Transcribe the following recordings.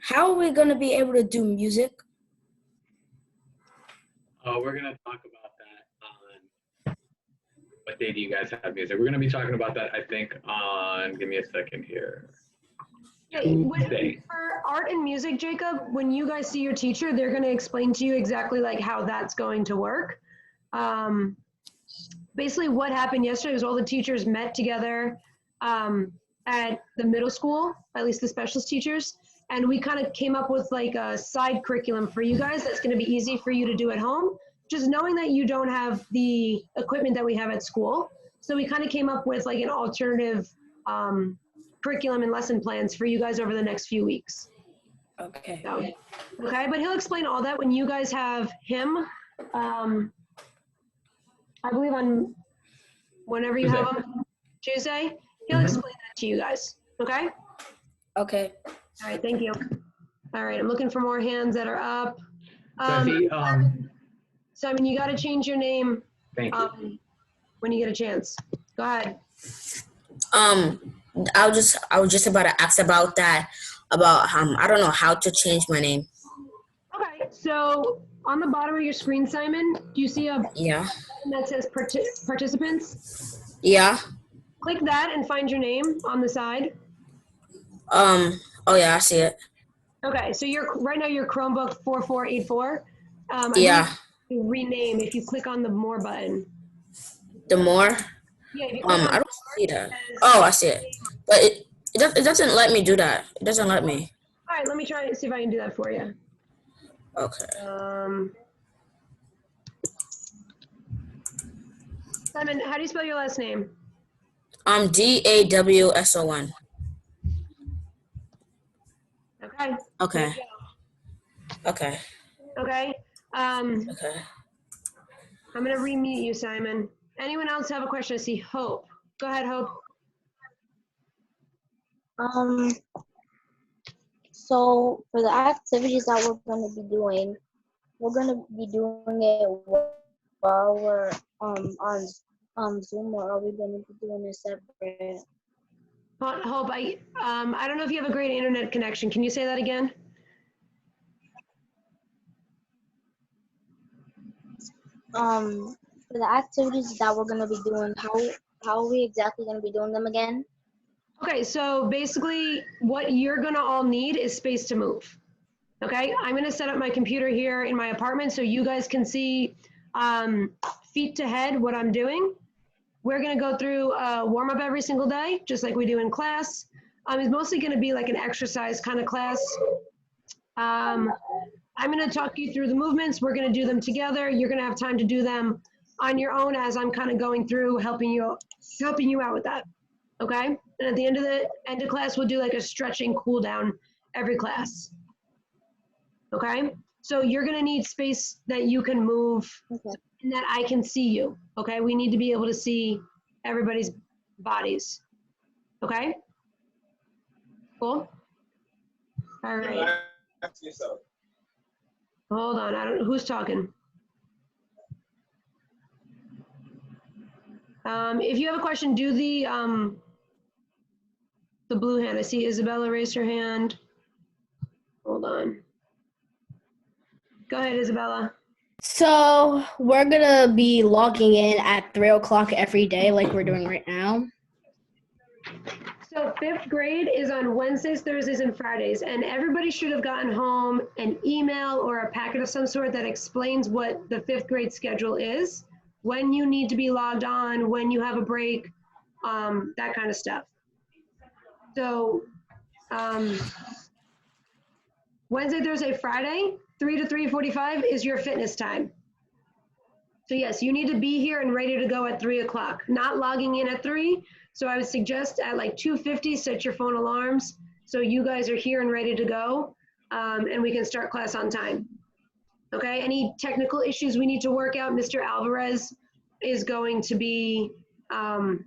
how are we going to be able to do music? We're going to talk about that on what day do you guys have music? We're going to be talking about that, I think, on, give me a second here. For art and music, Jacob, when you guys see your teacher, they're going to explain to you exactly like how that's going to work. Basically what happened yesterday was all the teachers met together at the middle school, at least the specialist teachers, and we kind of came up with like a side curriculum for you guys that's going to be easy for you to do at home, just knowing that you don't have the equipment that we have at school. So we kind of came up with like an alternative curriculum and lesson plans for you guys over the next few weeks. Okay. So, okay, but he'll explain all that when you guys have him. I believe on whenever you have him, Tuesday, he'll explain that to you guys. Okay? Okay. All right, thank you. All right, I'm looking for more hands that are up. Simon, you got to change your name. Thank you. When you get a chance. Go ahead. I was just about to ask about that, about I don't know how to change my name. Okay, so on the bottom of your screen, Simon, do you see a Yeah. button that says participants? Yeah. Click that and find your name on the side. Oh yeah, I see it. Okay, so right now you're Chromebook 4484. Yeah. Rename if you click on the more button. The more? Yeah, if you click I don't see that. Oh, I see it. But it doesn't let me do that. It doesn't let me. All right, let me try and see if I can do that for you. Okay. Simon, how do you spell your last name? DAWSON. Okay. Okay. Okay. Okay. Okay. I'm gonna remute you, Simon. Anyone else have a question? I see Hope. Go ahead, Hope. So for the activities that we're going to be doing it while we're on Zoom, or are we going to be doing it separate? Hope, I don't know if you have a great internet connection. Can you say that again? For the activities that we're going to be doing, how are we exactly going to be doing them again? Okay, so basically what you're gonna all need is space to move. Okay, I'm gonna set up my computer here in my apartment so you guys can see feet to head what I'm doing. We're gonna go through a warm up every single day, just like we do in class. It's mostly gonna be like an exercise kind of class. I'm gonna talk you through the movements. We're gonna do them together. You're gonna have time to do them on your own as I'm kind of going through helping you out with that. Okay, and at the end of class, we'll do like a stretching cool down every class. Okay, so you're gonna need space that you can move and that I can see you. Okay, we need to be able to see everybody's bodies. Okay, cool. All right. Hold on, who's talking? If you have a question, do the blue hand. I see Isabella raise her hand. Hold on. Go ahead, Isabella. So we're gonna be logging in at 3 o'clock every day like we're doing right now. So 5th grade is on Wednesdays, Thursdays, and Fridays, and everybody should have gotten home an email or a packet of some sort that explains what the 5th grade schedule is, when you need to be logged on, when you have a break, that kind of stuff. So Wednesday, Thursday, Friday, 3 to 3:45 is your fitness time. So yes, you need to be here and ready to go at 3 o'clock, not logging in at 3. So I would suggest at like 2:50, set your phone alarms so you guys are here and ready to go, and we can start class on time. Okay, any technical issues we need to work out, Mr. Alvarez is going to be kind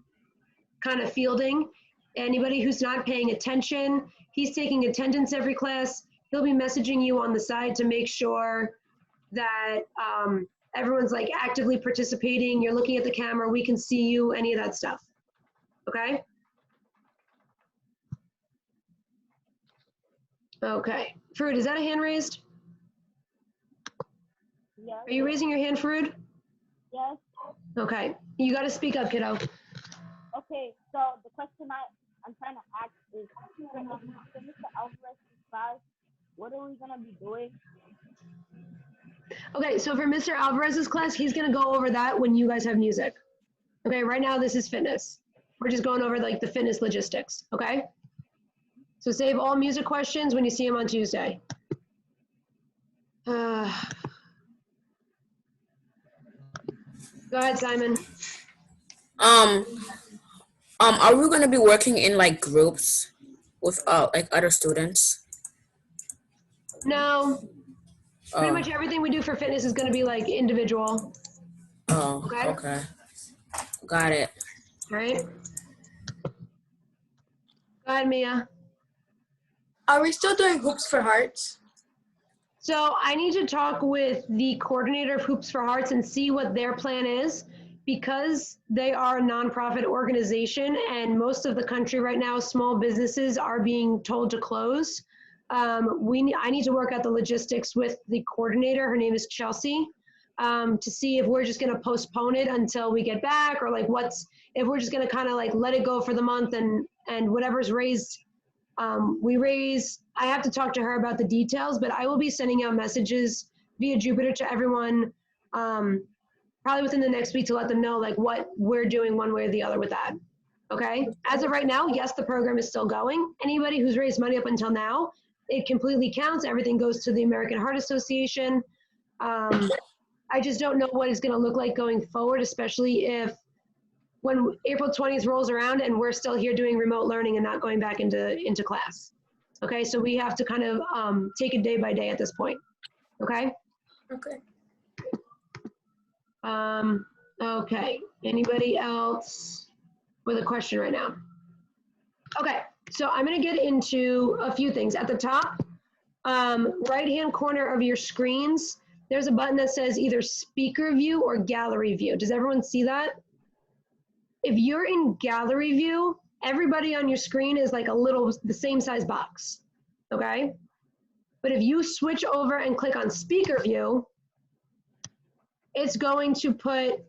of fielding. Anybody who's not paying attention, he's taking attendance every class. He'll be messaging you on the side to make sure that everyone's like actively participating. You're looking at the camera, we can see you, any of that stuff. Okay? Okay. Farood, is that a hand raised? Yes. Are you raising your hand, Farood? Yes. Okay. You got to speak up, kiddo. Okay. So the question I'm trying to ask is, for Mr. Alvarez's class, what are we gonna be doing? Okay, so for Mr. Alvarez's class, he's gonna go over that when you guys have music. Okay, right now this is fitness. We're just going over like the fitness logistics, okay? So save all music questions when you see him on Tuesday. Go ahead, Simon. Are we gonna be working in like groups with like other students? No, pretty Oh, much everything we do for fitness is gonna be like individual, oh, okay? okay. Got it. All right? Go ahead, Mia. Are we still doing hoops for hearts? So I need to talk with the coordinator of Hoops for Hearts and see what their plan is, because they are a nonprofit organization and most of the country right now, small businesses are being told to close. I need to work out the logistics with the coordinator. Her name is Chelsea, to see if we're just going to postpone it until we get back, or like if we're just going to kind of like let it go for the month and whatever's raised. I have to talk to her about the details, but I will be sending out messages via Jupiter to everyone, probably within the next week, to let them know like what we're doing one way or the other with that. Okay. As of right now, yes, the program is still going. Anybody who's raised money up until now, it completely counts. Everything goes to the American Heart Association. I just don't know what it's going to look like going forward, especially if when April 20th rolls around and we're still here doing remote learning and not going back into class. Okay, so we have to kind of take it day by day at this point. Okay? Okay. Okay, anybody else with a question right now? Okay, so I'm gonna get into a few things. At the top, right-hand corner of your screens, there's a button that says either speaker view or gallery view. Does everyone see that? If you're in gallery view, everybody on your screen is like the same size box, okay? But if you switch over and click on speaker view, it's going to put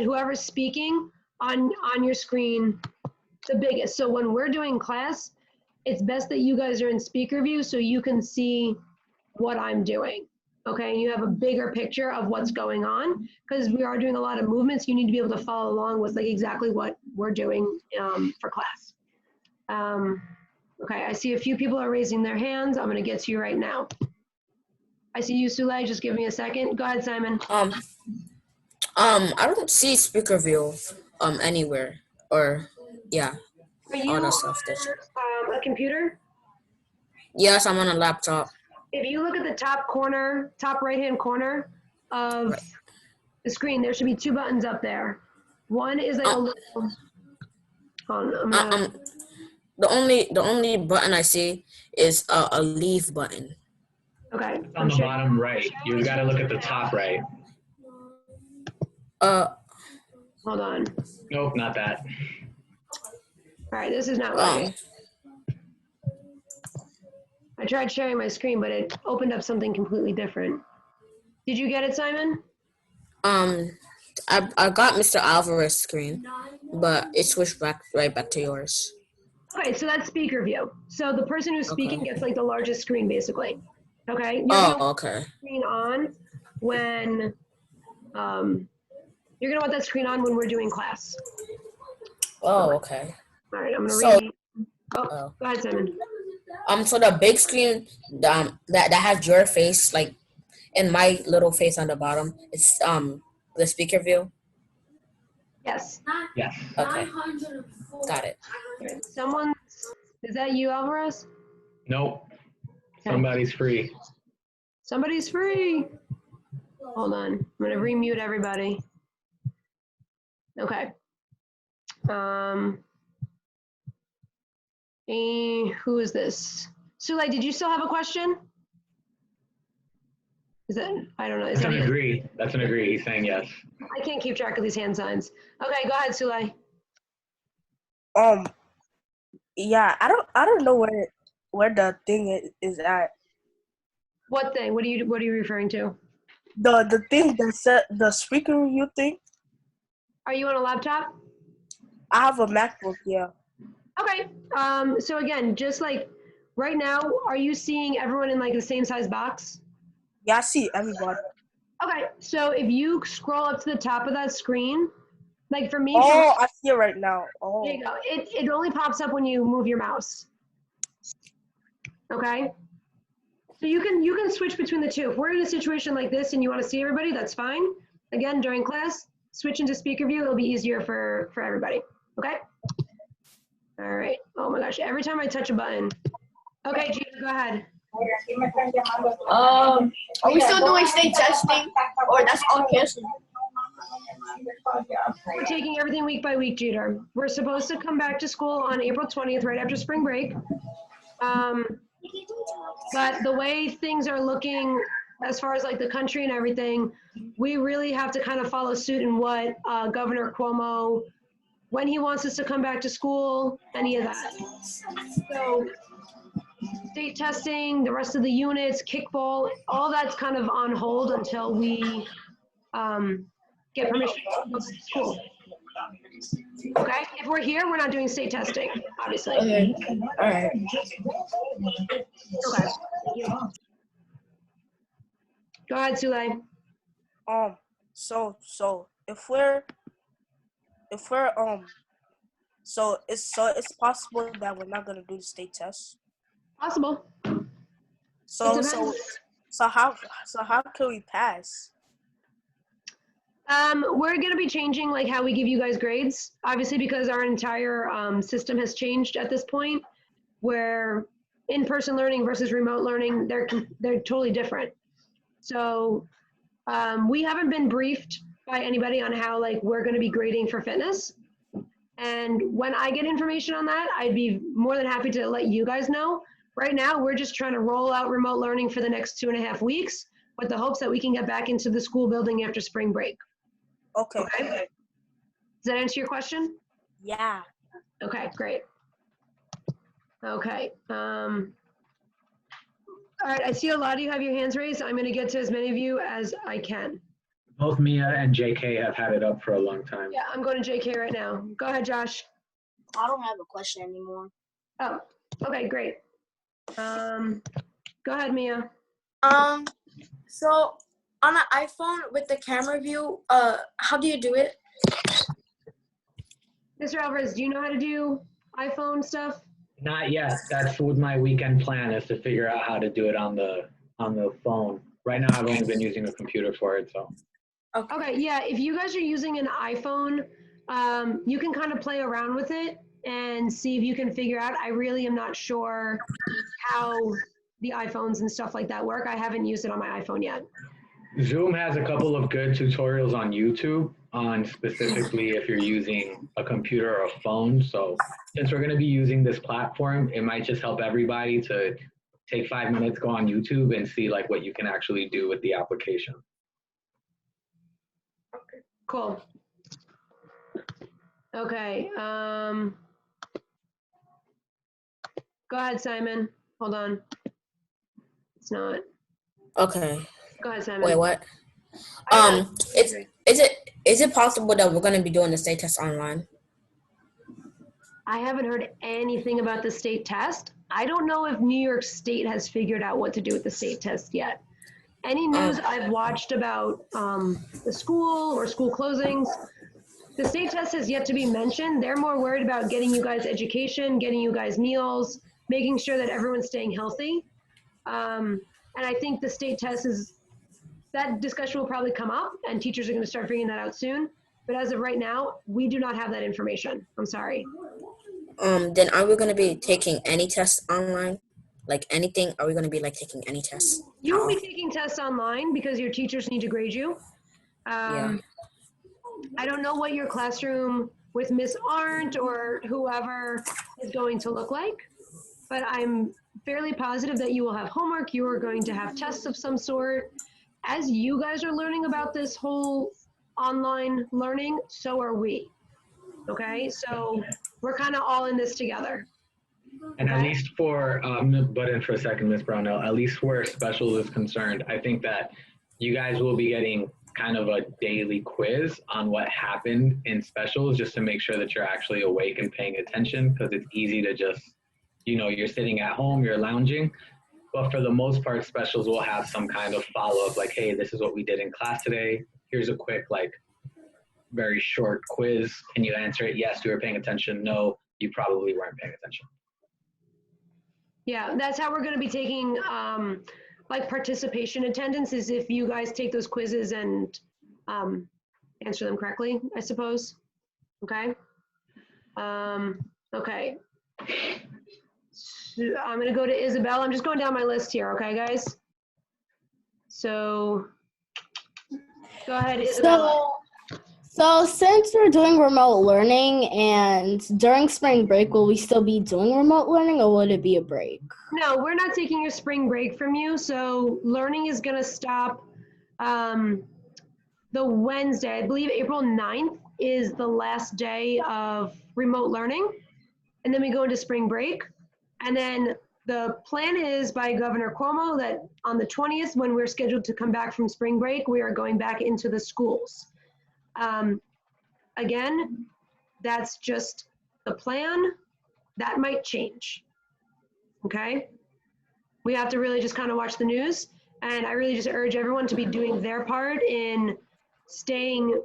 whoever's speaking on your screen the biggest. So when we're doing class, it's best that you guys are in speaker view so you can see what I'm doing. Okay, and you have a bigger picture of what's going on, because we are doing a lot of movements. You need to be able to follow along with like exactly what we're doing for class. Okay, I see a few people are raising their hands. I'm gonna get to you right now. I see you, Sulay. Just give me a second. Go ahead, Simon. I don't see speaker view anywhere, or yeah, Are you all on that stuff. a computer? Yes, I'm on a laptop. If you look at the top corner, top right-hand corner of the screen, there should be two buttons up there. One is like a little, hold on, The only button I see is a leave button. okay. It's on the bottom right. You got to look at the top right. Hold on. Nope, not that. All right, this is not working. I tried sharing my screen, but it opened up something completely different. Did you get it, Simon? I got Mr. Alvarez's screen, but it switched right back to yours. Okay, so that's speaker view. So the person who's speaking gets like the largest screen, basically. Okay. Okay. Screen on when you're gonna want that screen on when we're doing class. Oh, okay. All right, I'm gonna So- read. Go ahead, Simon. So the big screen that has your face, like, and my little face on the bottom, it's the speaker view. Yes. Yes. Okay. Got it. Is that you, Alvarez? Nope. Somebody's free. Somebody's free. Hold on. I'm gonna remute everybody. Okay. Who is this? Sulay, did you still have a question? Is that, I don't know. Is That's an that, agree. That's an agree. He's saying yes. I can't keep track of these hand signs. Okay, go ahead, Sulay. Yeah, I don't know where the thing is at. What thing? What are you referring to? The thing that said the speaker review thing. Are you on a laptop? I have a MacBook. Yeah. Okay. So again, just like right now, are you seeing everyone in like the same size box? Yeah, I see everybody. Okay. So if you scroll up to the top of that screen, like for me, Oh, I see it right now. there Oh. you go. It only pops up when you move your mouse. Okay. So you can switch between the two. If we're in a situation like this and you want to see everybody, that's fine. Again, during class, switch into speaker view. It'll be easier for everybody. Okay. All right. Oh my gosh. Every time I touch a button. Okay, Gina, go ahead. Are we still doing state testing, or that's all canceled? We're taking everything week by week, Jeter. We're supposed to come back to school on April 20th, right after spring break. But the way things are looking as far as like the country and everything, we really have to kind of follow suit in what Governor Cuomo, when he wants us to come back to school, any of that. So state testing, the rest of the units, kickball, all that's kind of on hold until we get permission to go to school. Okay, if we're here, we're not doing state testing, obviously. Okay. All right. Okay. Go ahead, Sule. So if we're so it's possible that we're not gonna do the state test. Possible. So It so depends. so how can we pass? We're going to be changing like how we give you guys grades, obviously, because our entire system has changed at this point, where in-person learning versus remote learning, they're totally different. So we haven't been briefed by anybody on how like we're going to be grading for fitness. And when I get information on that, I'd be more than happy to let you guys know. Right now, we're just trying to roll out remote learning for the next 2.5 weeks with the hopes that we can get back into the school building after spring break. Okay. Okay. Does that answer your question? Yeah. Okay, great. Okay. All right, I see a lot of you have your hands raised. I'm going to get to as many of you as I can. Both Mia and JK have had it up for a long time. Yeah, I'm going to JK right now. Go ahead, Josh. I don't have a question anymore. Oh, okay, great. Go ahead, Mia. So on an iPhone with the camera view, how do you do it? Mr. Alvarez, do you know how to do iPhone stuff? Not yet. That's what my weekend plan is, to figure out how to do it on the phone. Right now, I've only been using a computer for it, so. Okay, yeah, if you guys are using an iPhone, you can kind of play around with it and see if you can figure out. I really am not sure how the iPhones and stuff like that work. I haven't used it on my iPhone yet. Zoom has a couple of good tutorials on YouTube on specifically if you're using a computer or a phone. So since we're going to be using this platform, it might just help everybody to take 5 minutes, go on YouTube and see like what you can actually do with the application. Cool. Okay. Go ahead, Simon. Hold on. It's not. Okay. Go ahead, Simon. Wait, what? Is it possible that we're going to be doing the state test online? I haven't heard anything about the state test. I don't know if New York State has figured out what to do with the state test yet. Any news I've watched about the school or school closings, the state test has yet to be mentioned. They're more worried about getting you guys education, getting you guys meals, making sure that everyone's staying healthy. And I think the state test that discussion will probably come up and teachers are going to start figuring that out soon. But as of right now, we do not have that information. I'm sorry. Then are we going to be taking any tests online? Like anything? Are we going to be like taking any tests? You will be taking tests online because your teachers need to grade you. Yeah. I don't know what your classroom with Miss Arndt or whoever is going to look like, but I'm fairly positive that you will have homework. You are going to have tests of some sort. As you guys are learning about this whole online learning, so are we. Okay, so we're kind of all in this together. And at Okay. least for, butt in for a second, Ms. Brownell, at least where specials is concerned, I think that you guys will be getting kind of a daily quiz on what happened in specials just to make sure that you're actually awake and paying attention, because it's easy to just, you're sitting at home, you're lounging. But for the most part, specials will have some kind of follow up like, hey, this is what we did in class today. Here's a quick, like, very short quiz. Can you answer it? Yes, you were paying attention. No, you probably weren't paying attention. Yeah, that's how we're going to be taking like participation attendance, is if you guys take those quizzes and answer them correctly, I suppose. Okay. Okay. So I'm going to go to Isabel. I'm just going down my list here. Okay, guys. So go ahead, Isabella. So since we're doing remote learning and during spring break, will we still be doing remote learning or would it be a break? No, we're not taking a spring break from you. So learning is going to stop the Wednesday. I believe April 9th is the last day of remote learning. And then we go into spring break. And then the plan is by Governor Cuomo that on the 20th, when we're scheduled to come back from spring break, we are going back into the schools. Again, that's just the plan. That might change. Okay? We have to really just kind of watch the news. And I really just urge everyone to be doing their part in staying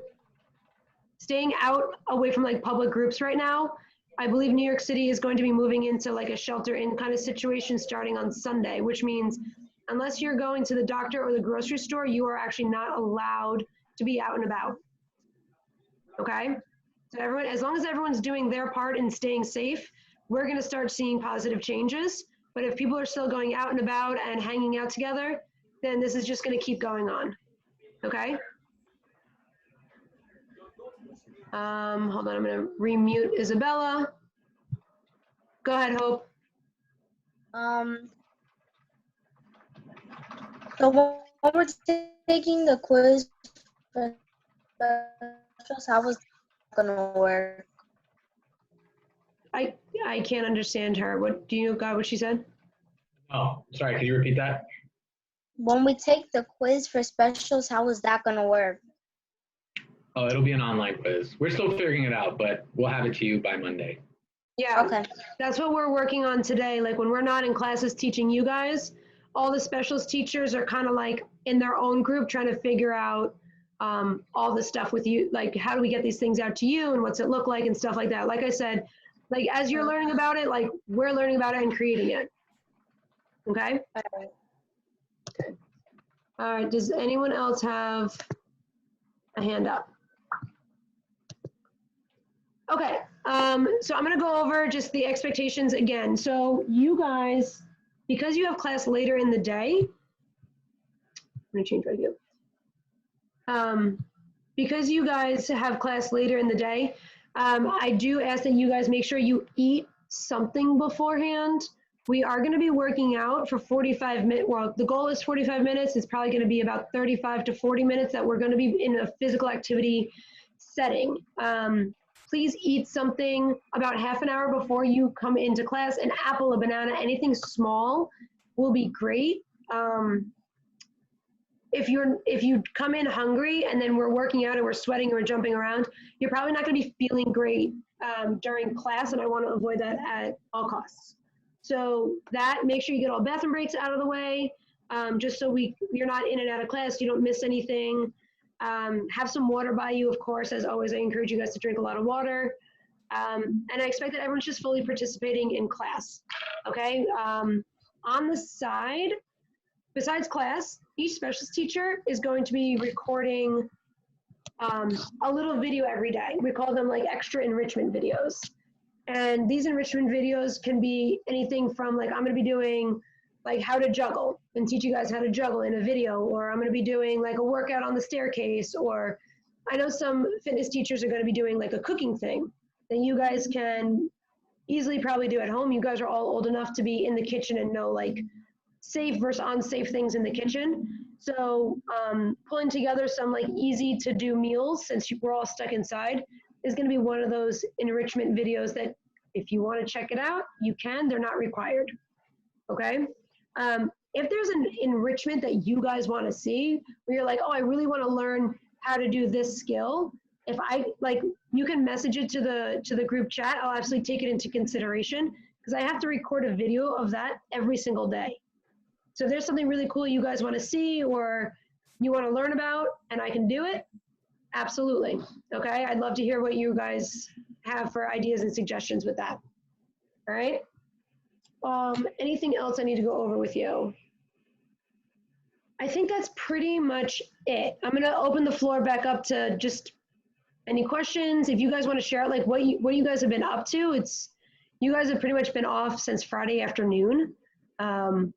out away from like public groups right now. I believe New York City is going to be moving into like a shelter in kind of situation starting on Sunday, which means unless you're going to the doctor or the grocery store, you are actually not allowed to be out and about. Okay? So everyone, as long as everyone's doing their part in staying safe, we're going to start seeing positive changes. But if people are still going out and about and hanging out together, then this is just going to keep going on. Okay? Hold on, I'm going to remute Isabella. Go ahead, Hope. So when we're taking the quiz for specials, how was that gonna work? I can't understand her. What do you got what she said? Oh, sorry. Could you repeat that? When we take the quiz for specials, how is that gonna work? Oh, it'll be an online quiz. We're still figuring it out, but we'll have it to you by Monday. Yeah. Okay. That's what we're working on today. Like when we're not in classes teaching you guys, all the specials teachers are kind of like in their own group trying to figure out all the stuff with you, like how do we get these things out to you and what's it look like and stuff like that. Like I said, like as you're learning about it, like we're learning about it and creating it. Okay? All right. Okay. All right, does anyone else have a hand up? Okay, so I'm gonna go over just the expectations again. So you guys, because you have class later in the day, I'm gonna change my view. Because you guys have class later in the day, I do ask that you guys make sure you eat something beforehand. We are gonna be working out for 45 minutes. Well, the goal is 45 minutes. It's probably gonna be about 35 to 40 minutes that we're gonna be in a physical activity setting. Please eat something about half an hour before you come into class. An apple, a banana, anything small will be great. If you come in hungry and then we're working out and we're sweating and we're jumping around, you're probably not going to be feeling great during class, and I want to avoid that at all costs. So that, make sure you get all bathroom breaks out of the way, just so you're not in and out of class, you don't miss anything. Have some water by you, of course. As always, I encourage you guys to drink a lot of water. And I expect that everyone's just fully participating in class, okay? On the side, besides class, each specialist teacher is going to be recording a little video every day. We call them like extra enrichment videos. And these enrichment videos can be anything from like, I'm gonna be doing like how to juggle and teach you guys how to juggle in a video, or I'm gonna be doing like a workout on the staircase, or I know some fitness teachers are gonna be doing like a cooking thing that you guys can easily probably do at home. You guys are all old enough to be in the kitchen and know like safe versus unsafe things in the kitchen. So pulling together some like easy to do meals, since we're all stuck inside, is gonna be one of those enrichment videos that If you want to check it out, you can. They're not required. Okay. If there's an enrichment that you guys want to see, where you're like, oh, I really want to learn how to do this skill. If I like, you can message it to the group chat. I'll absolutely take it into consideration because I have to record a video of that every single day. So if there's something really cool you guys want to see or you want to learn about and I can do it, absolutely. Okay. I'd love to hear what you guys have for ideas and suggestions with that. All right. Anything else I need to go over with you? I think that's pretty much it. I'm gonna open the floor back up to just any questions. If you guys want to share like what you guys have been up to, you guys have pretty much been off since Friday afternoon, and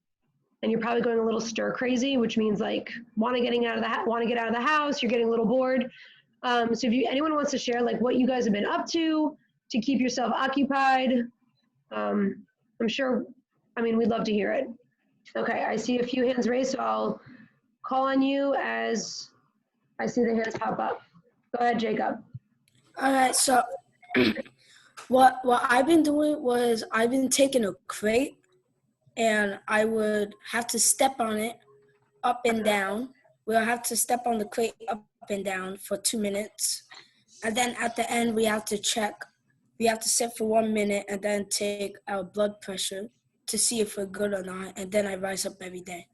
you're probably going a little stir crazy, which means like want to get out of the house. You're getting a little bored. So if anyone wants to share like what you guys have been up to keep yourself occupied, I'm sure, we'd love to hear it. Okay, I see a few hands raised, so I'll call on you as I see the hands pop up. Go ahead, Jacob. All right, so what I've been doing was I've been taking a crate and I would have to step on it up and down. We'll have to step on the crate up and down for 2 minutes. And then at the end, we have to check. We have to sit for 1 minute and then take our blood pressure to see if we're good or not. And then I rise up every day.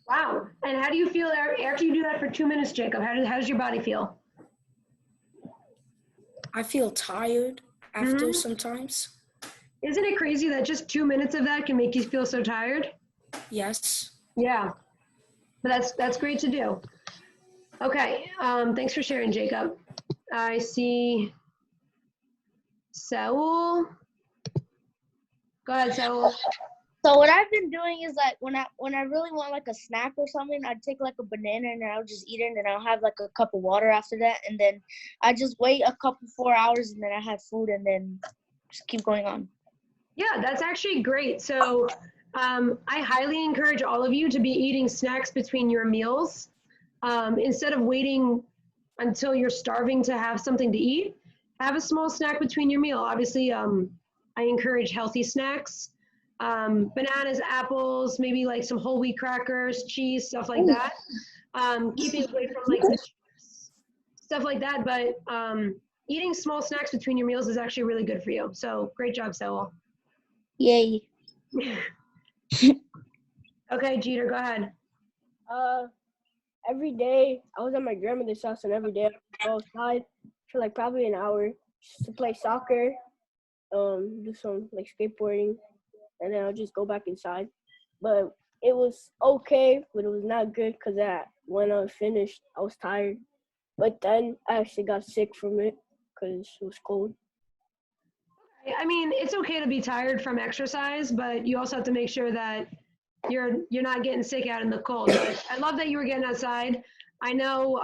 Wow. And how do you feel after you do that for 2 minutes, Jacob? How does your body feel? I feel tired after sometimes. Isn't it crazy that just 2 minutes of that can make you feel so tired? Yes. Yeah. But that's great to do. Okay. Thanks for sharing, Jacob. I see Saul. Go ahead, Saul. So what I've been doing is like when I really want like a snack or something, I'd take like a banana and I'll just eat it and then I'll have like a cup of water after that and then I just wait a couple 4 hours and then I have food and then just keep going on. Yeah, that's actually great. So I highly encourage all of you to be eating snacks between your meals. Instead of waiting until you're starving to have something to eat, have a small snack between your meal. Obviously, I encourage healthy snacks. Bananas, apples, maybe like some whole wheat crackers, cheese, stuff like that. Keeping away from like the chips, stuff like that. But eating small snacks between your meals is actually really good for you. So great job, Saul. Yay. Okay, Jeter, go ahead. Every day I was at my grandmother's house and every day I would go outside for like probably an hour just to play soccer, do some like skateboarding, and then I'll just go back inside. But it was okay, but it was not good because when I was finished, I was tired. But then I actually got sick from it because it was cold. I mean, it's okay to be tired from exercise, but you also have to make sure that you're not getting sick out in the cold. But I love that you were getting outside. I know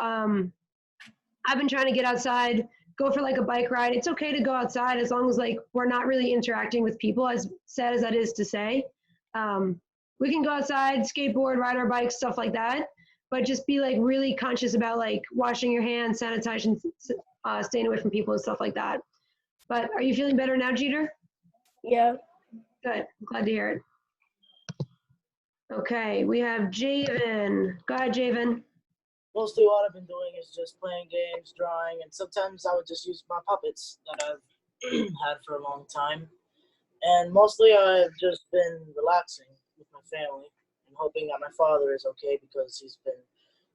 I've been trying to get outside, go for like a bike ride. It's okay to go outside as long as like we're not really interacting with people, as sad as that is to say. We can go outside, skateboard, ride our bikes, stuff like that. But just be like really conscious about like washing your hands, sanitation, staying away from people and stuff like that. But are you feeling better now, Jeter? Yeah. Good. I'm glad to hear it. Okay, we have Javen. Go ahead, Javen. Mostly what I've been doing is just playing games, drawing, and sometimes I would just use my puppets that I've had for a long time. And mostly I've just been relaxing with my family and hoping that my father is okay because he's been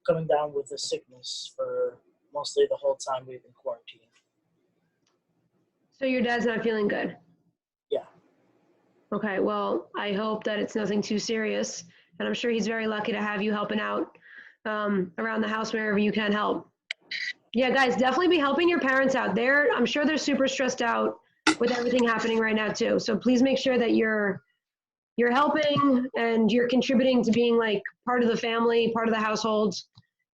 coming down with a sickness for mostly the whole time we've been quarantining. So your dad's not feeling good? Yeah. Okay, well, I hope that it's nothing too serious. And I'm sure he's very lucky to have you helping out around the house wherever you can help. Yeah, guys, definitely be helping your parents out. I'm sure they're super stressed out with everything happening right now too. So please make sure that you're helping and you're contributing to being like part of the family, part of the household.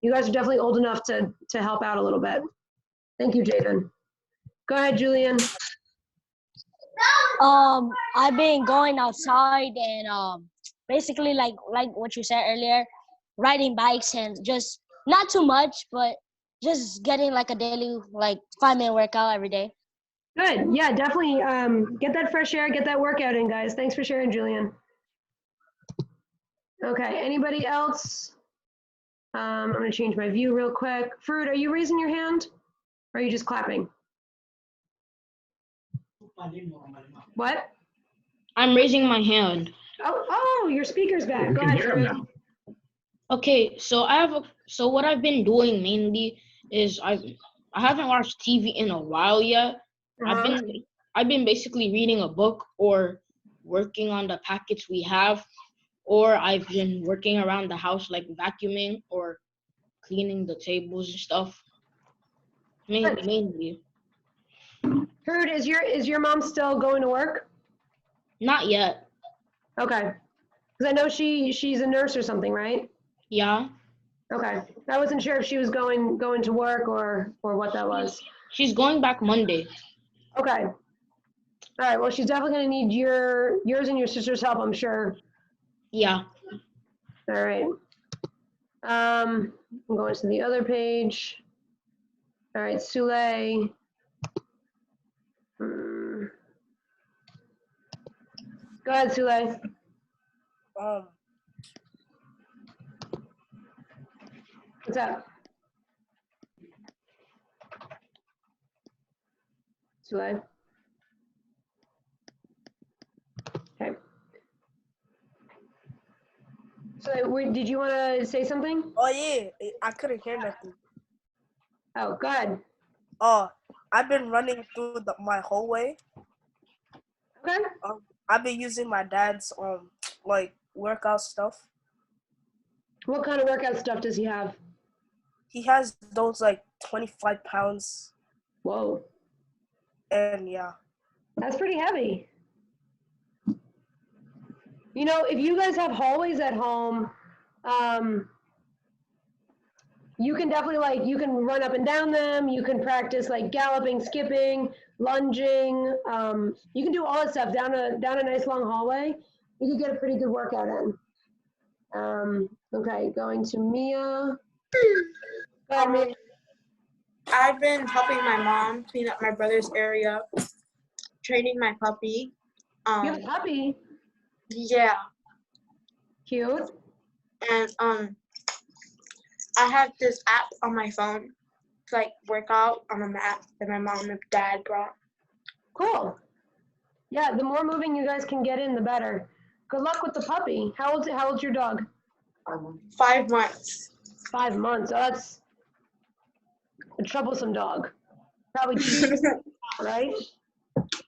You guys are definitely old enough to help out a little bit. Thank you, Jaden. Go ahead, Julian. I've been going outside and basically like what you said earlier, riding bikes and just not too much, but just getting like a daily like 5-minute workout every day. Good. Yeah, definitely get that fresh air, get that workout in, guys. Thanks for sharing, Julian. Okay, anybody else? I'm going to change my view real quick. Fruit, are you raising your hand? Or are you just clapping? What? I'm raising my hand. Oh, your speaker's back. We Go can ahead, hear him Fruit. now. Okay, so what I've been doing mainly is I haven't watched TV in a while yet. Uh-huh. I've been basically reading a book or working on the packets we have, or I've been working around the house like vacuuming or cleaning the tables and stuff. Mainly. Fruit, is your mom still going to work? Not yet. Okay. Because I know she's a nurse or something, right? Yeah. Okay. I wasn't sure if she was going to work or what that was. She's going back Monday. Okay. All right. Well, she's definitely going to need yours and your sister's help, I'm sure. Yeah. All right. I'm going to the other page. All right, Sule. Go ahead, Sule. What's up? Sule. Okay. So, did you want to say something? Oh yeah, I couldn't hear nothing. Oh, go ahead. Oh, I've been running through my hallway. Okay. I've been using my dad's like workout stuff. What kind of workout stuff does he have? He has those like 25 pounds. Whoa. And yeah. That's pretty heavy. You know, if you guys have hallways at home, you can definitely you can run up and down them. You can practice like galloping, skipping, lunging. You can do all that stuff down a nice long hallway. You can get a pretty good workout in. Okay, going to Mia. Go ahead, Mia. I've been helping my mom clean up my brother's area, training my puppy. You have a puppy? Yeah. Cute. And I have this app on my phone to work out on a mat that my mom and dad brought. Cool. Yeah, the more moving you guys can get in, the better. Good luck with the puppy. How old's your dog? 5 months. 5 months. Oh, that's a troublesome dog. Probably cheap, right?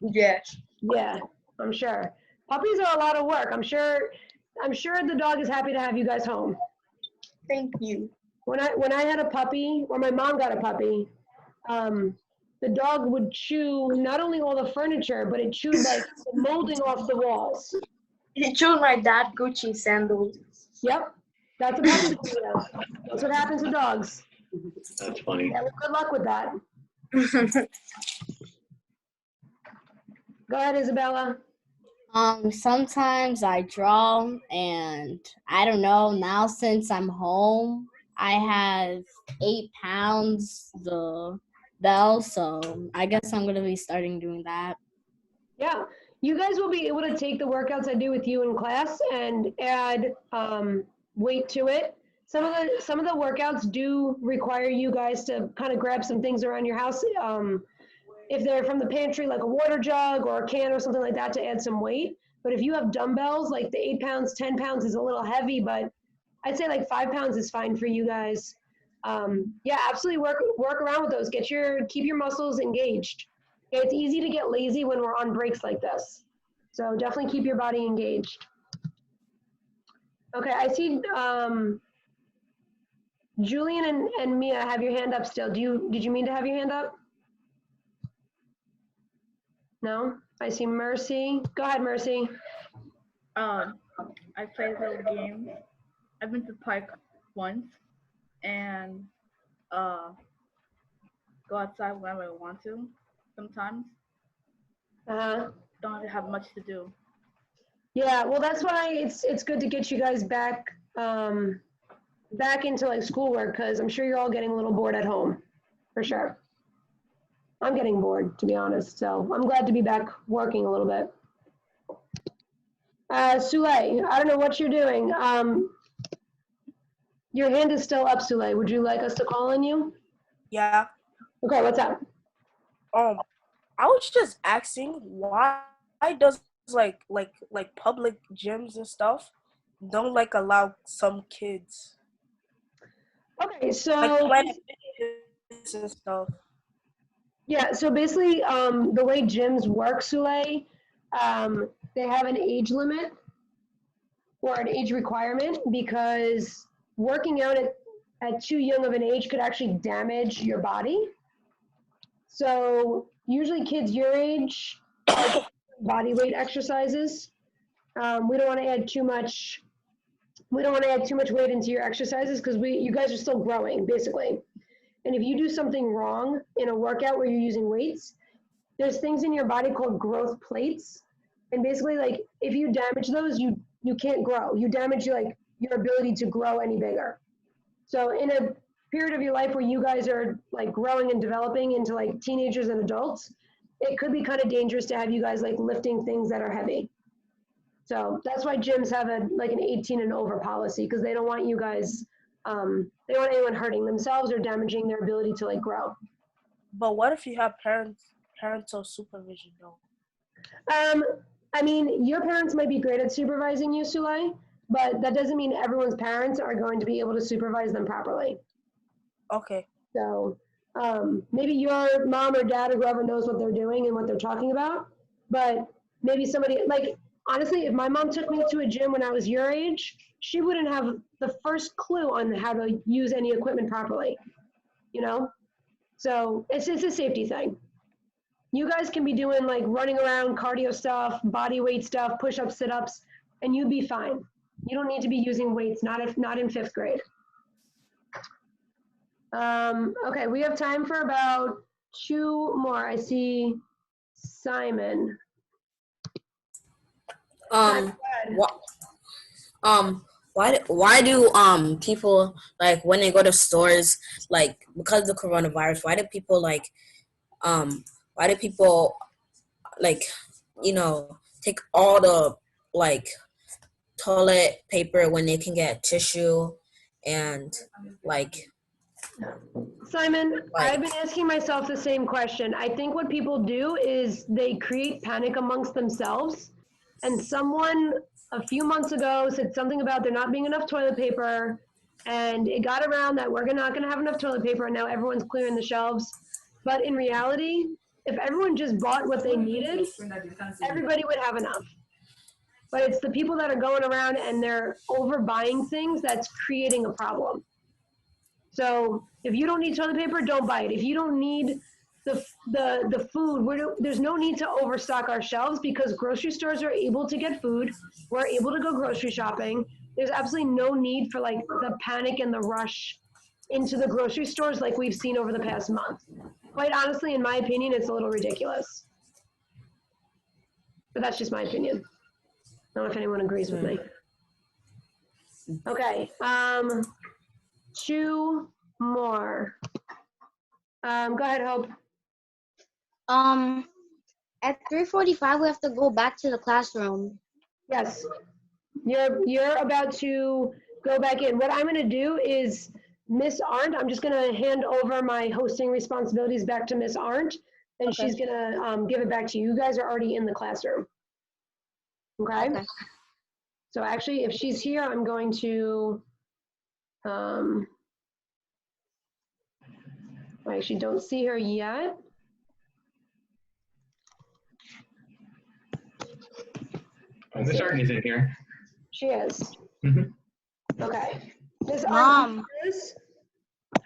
Yes. Yeah, I'm sure. Puppies are a lot of work. I'm sure the dog is happy to have you guys home. Thank you. When I had a puppy, or my mom got a puppy, the dog would chew not only all the furniture, but it chewed the molding off the walls. He chewed my dad Gucci sandals. Yep, that's a puppy. That's what happens to dogs. That's funny. Yeah, well, good luck with that. Go ahead, Isabella. Sometimes I draw, and I don't know, now since I'm home, I have 8 pounds the bell, so I guess I'm gonna be starting doing that. Yeah, you guys will be able to take the workouts I do with you in class and add weight to it. Some of the workouts do require you guys to kind of grab some things around your house. If they're from the pantry, like a water jug or a can or something like that, to add some weight. But if you have dumbbells, like the 8 pounds, 10 pounds is a little heavy, but I'd say 5 pounds is fine for you guys. Yeah, absolutely work around with those. Keep your muscles engaged. Okay, it's easy to get lazy when we're on breaks like this. So definitely keep your body engaged. Okay, I see Julian and Mia have your hand up still. Did you mean to have your hand up? No? I see Mercy. Go ahead, Mercy. I play little games. I've been to the park once and go outside whenever I want to sometimes. Don't really have much to do. Yeah, well, that's why it's good to get you guys back back into schoolwork, because I'm sure you're all getting a little bored at home, for sure. I'm getting bored, to be honest. So I'm glad to be back working a little bit. Sule, I don't know what you're doing. Your hand is still up, Sule. Would you like us to call on you? Yeah. Okay, what's up? I was just asking why does like public gyms and stuff don't like allow some kids Okay, so like Planet Fitness and stuff. yeah, so basically, the way gyms work, Sule, they have an age limit or an age requirement because working out at too young of an age could actually damage your body. So usually kids your age are body weight exercises. We don't want to add too much. We don't want to add too much weight into your exercises because you guys are still growing, basically. And if you do something wrong in a workout where you're using weights, there's things in your body called growth plates. And basically, like, if you damage those, you can't grow. You damage your ability to grow any bigger. So in a period of your life where you guys are like growing and developing into like teenagers and adults, it could be kind of dangerous to have you guys like lifting things that are heavy. So that's why gyms have an 18 and over policy, because they don't want you guys, they don't want anyone hurting themselves or damaging their ability to like grow. But what if you have parental supervision though? I mean, your parents might be great at supervising you, Sule, but that doesn't mean everyone's parents are going to be able to supervise them properly. Okay. So maybe your mom or dad or whoever knows what they're doing and what they're talking about, but maybe somebody, like, honestly, if my mom took me to a gym when I was your age, she wouldn't have the first clue on how to use any equipment properly, you know? So it's a safety thing. You guys can be doing like running around, cardio stuff, body weight stuff, push-ups, sit-ups, and you'd be fine. You don't need to be using weights, not in 5th grade. Okay, we have time for about 2 more. I see Simon. Why do people, like, when they go to stores, like, because of the coronavirus, why do people take all the like toilet paper when they can get tissue and like Simon, I've been asking myself the same question. I think what people do is they create panic amongst themselves, and someone a few months ago said something about there not being enough toilet paper, and it got around that we're not going to have enough toilet paper, and now everyone's clearing the shelves. But in reality, if everyone just bought what they needed, everybody would have enough. But it's the people that are going around and they're overbuying things that's creating a problem. So if you don't need toilet paper, don't buy it. If you don't need the food, there's no need to overstock our shelves because grocery stores are able to get food. We're able to go grocery shopping. There's absolutely no need for like the panic and the rush into the grocery stores like we've seen over the past month. Quite honestly, in my opinion, it's a little ridiculous. But that's just my opinion. I don't know if anyone agrees with me. Okay, 2 more. Go ahead, Hope. At 3:45, we have to go back to the classroom. Yes, you're about to go back in. What I'm going to do is Miss Arndt, I'm just going to hand over my hosting responsibilities back to Miss Arndt, and she's going to give it back to you. You guys are already in the classroom. Okay? So actually, if she's here, I'm going to, I actually don't see her yet. Miss Arndt is in here. She is. Okay. Miss Mom. Arndt.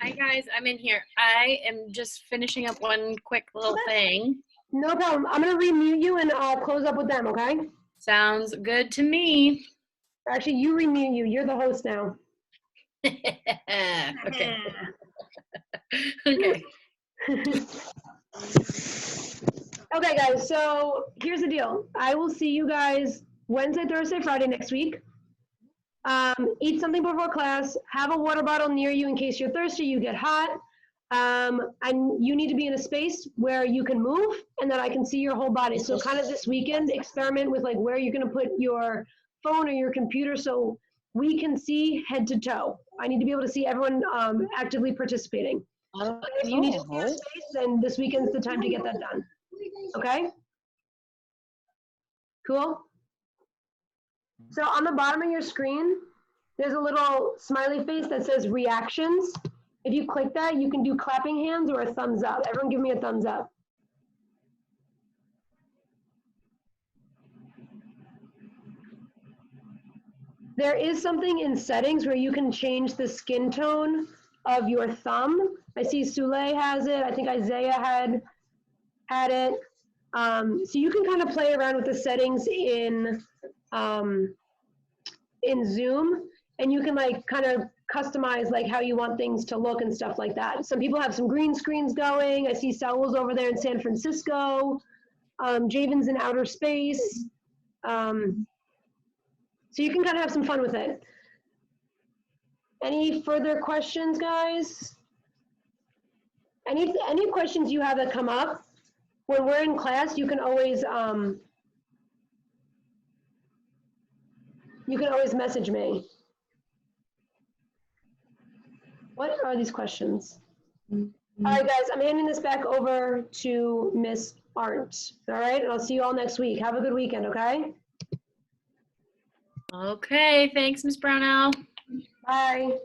Hi guys, I'm in here. I am just finishing up one quick little thing. No problem. I'm gonna remute you and close up with them, okay? Sounds good to me. Actually, you remute you. You're the host now. Okay. Okay. Okay, guys, so here's the deal. I will see you guys Wednesday, Thursday, Friday next week. Eat something before class. Have a water bottle near you in case you're thirsty, you get hot. And you need to be in a space where you can move and that I can see your whole body. So kind of this weekend, experiment with like where you're gonna put your phone or your computer so we can see head to toe. I need to be able to see everyone actively participating. If you need to clear space, then this weekend's the time to get that done. Okay? Cool? So on the bottom of your screen, there's a little smiley face that says reactions. If you click that, you can do clapping hands or a thumbs up. Everyone give me a thumbs up. There is something in settings where you can change the skin tone of your thumb. I see Sule has it. I think Isaiah had it. So you can kind of play around with the settings in Zoom, and you can like kind of customize like how you want things to look and stuff like that. Some people have some green screens going. I see Saul's over there in San Francisco. Javen's in outer space. So you can kind of have some fun with it. Any further questions, guys? Any questions you have that come up? When we're in class, you can always message me. What are these questions? All right, guys, I'm handing this back over to Miss Arndt. All right, and I'll see you all next week. Have a good weekend, okay? Okay, thanks, Ms. Brownell. Bye.